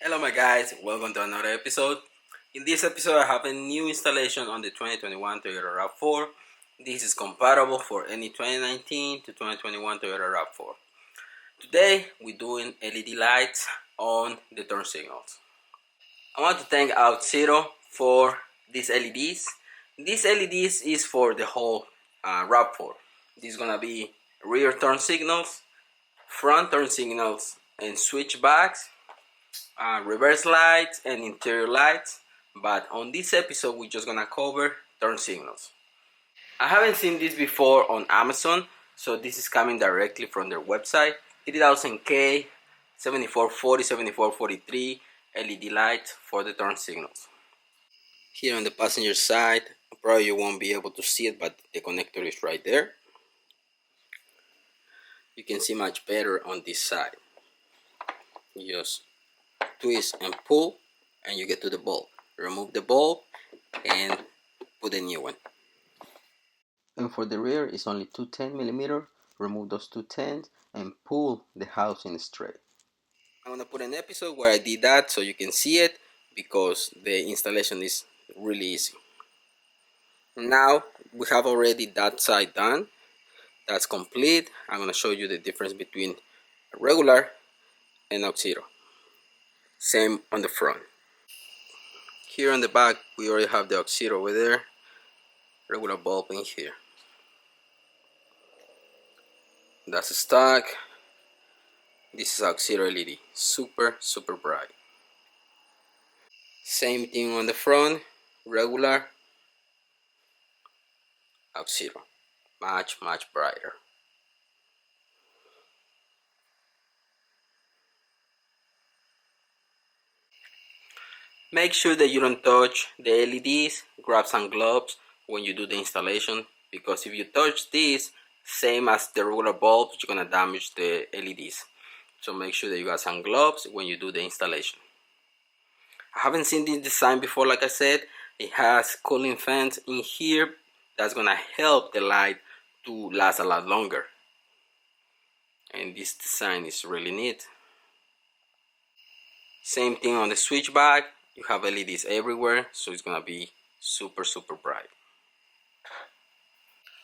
Hello my guys, welcome to another episode. In this episode I have a new installation on the 2021 Toyota RAV4. This is compatible for any 2019 to 2021 Toyota RAV4. Today we're doing LED lights on the turn signals. I want to thank Auxito for these LEDs. These LEDs is for the whole RAV4. This is gonna be rear turn signals, front turn signals, and switchbacks, reverse lights and interior lights, but on this episode we're just gonna cover turn signals. I haven't seen this before on Amazon, so this is coming directly from their website. 3000K 7440 7443 LED lights for the turn signals. Here on the passenger side, probably you won't be able to see it, but the connector is right there. You can see much better on this side. Just twist and pull and you get to the bulb. Remove the bulb and put a new one. And for the rear it's only 210mm. Remove those 210s and pull the housing straight. I'm gonna put an episode where I did that so you can see it, because the installation is really easy. Now we have already that side done. That's complete. I'm gonna show you the difference between regular and Auxito. Same on the front. Here on the back we already have the Auxito over there, regular bulb in here. That's a stock. This is Auxito LED, super bright. Same thing on the front, regular, Auxito, much brighter. Make sure that you don't touch the LEDs. Grab some gloves when you do the installation, because if you touch these, same as the regular bulbs, you're gonna damage the LEDs. So make sure that you got some gloves when you do the installation. I haven't seen this design before. Like I said, it has cooling fans in here. That's gonna help the light to last a lot longer. And this design is really neat. Same thing on the switchback. You have LEDs everywhere, so it's gonna be super bright.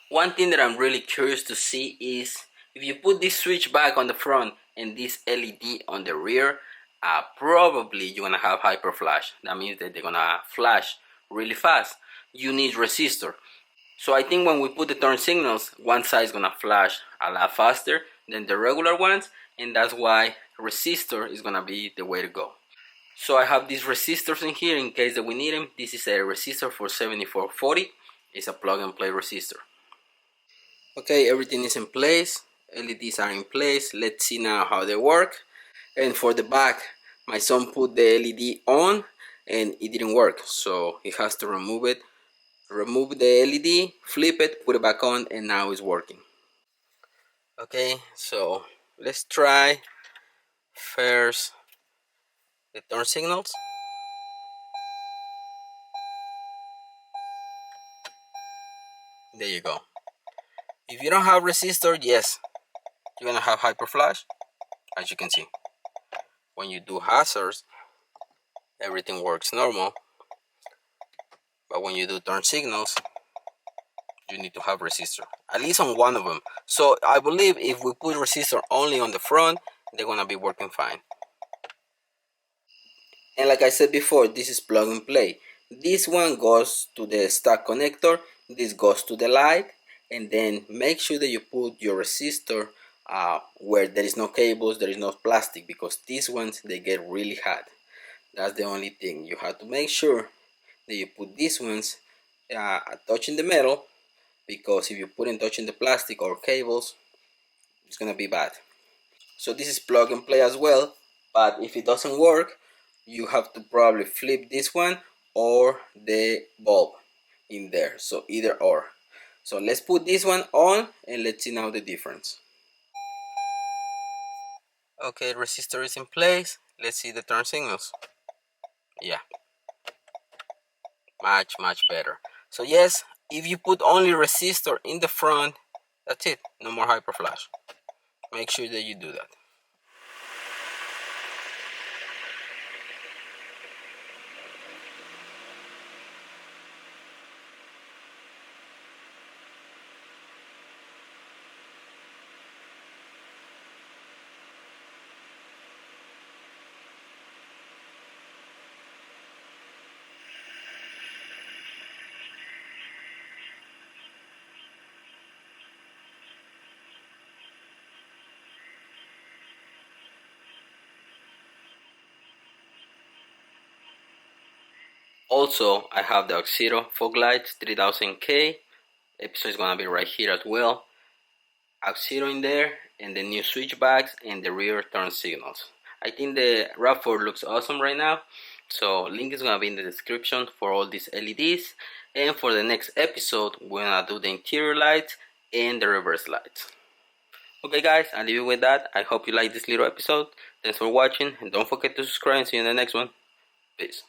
One thing that I'm really curious to see is if you put this switchback on the front and this LED on the rear, probably you're gonna have hyper flash. That means that they're gonna flash really fast. You need resistor. So I think when we put the turn signals, one side is gonna flash a lot faster than the regular ones, and that's why resistor is gonna be the way to go. So I have these resistors in here in case that we need them. This is a resistor for 7440. It's a plug and play resistor. Okay, everything is in place. LEDs are in place. Let's see now how they work. And for the back, my son put the LED on and it didn't work, so he has to remove it. Remove the LED, flip it, put it back on, and now it's working. Okay, so let's try first the turn signals. There you go. If you don't have resistor, yes, you're gonna have hyper flash, as you can see. When you do hazards, everything works normal, but when you do turn signals, you need to have resistor, at least on one of them. So I believe if we put resistor only on the front, they're gonna be working fine. And like I said before, this is plug and play. This one goes to the stock connector, this goes to the light, and then make sure that you put your resistor where there is no cables, there is no plastic, because these ones, they get really hot. That's the only thing. You have to make sure that you put these ones touching the metal, because if you put in touching the plastic or cables, it's gonna be bad. So this is plug and play as well, but if it doesn't work, you have to probably flip this one or the bulb in there, so either or. So let's put this one on and let's see now the difference. Okay, resistor is in place. Let's see the turn signals. Yeah, much better. So yes, if you put only resistor in the front, that's it, no more hyper flash. Make sure that you do that. Also, I have the Auxito fog lights 3000K. Episode is gonna be right here as well. Auxito in there, and the new switchbacks and the rear turn signals. I think the RAV4 looks awesome right now, so link is gonna be in the description for all these LEDs. And for the next episode, we're gonna do the interior lights and the reverse lights. Okay guys, I'll leave you with that. I hope you like this little episode. Thanks for watching, and don't forget to subscribe and see you in the next one. Peace.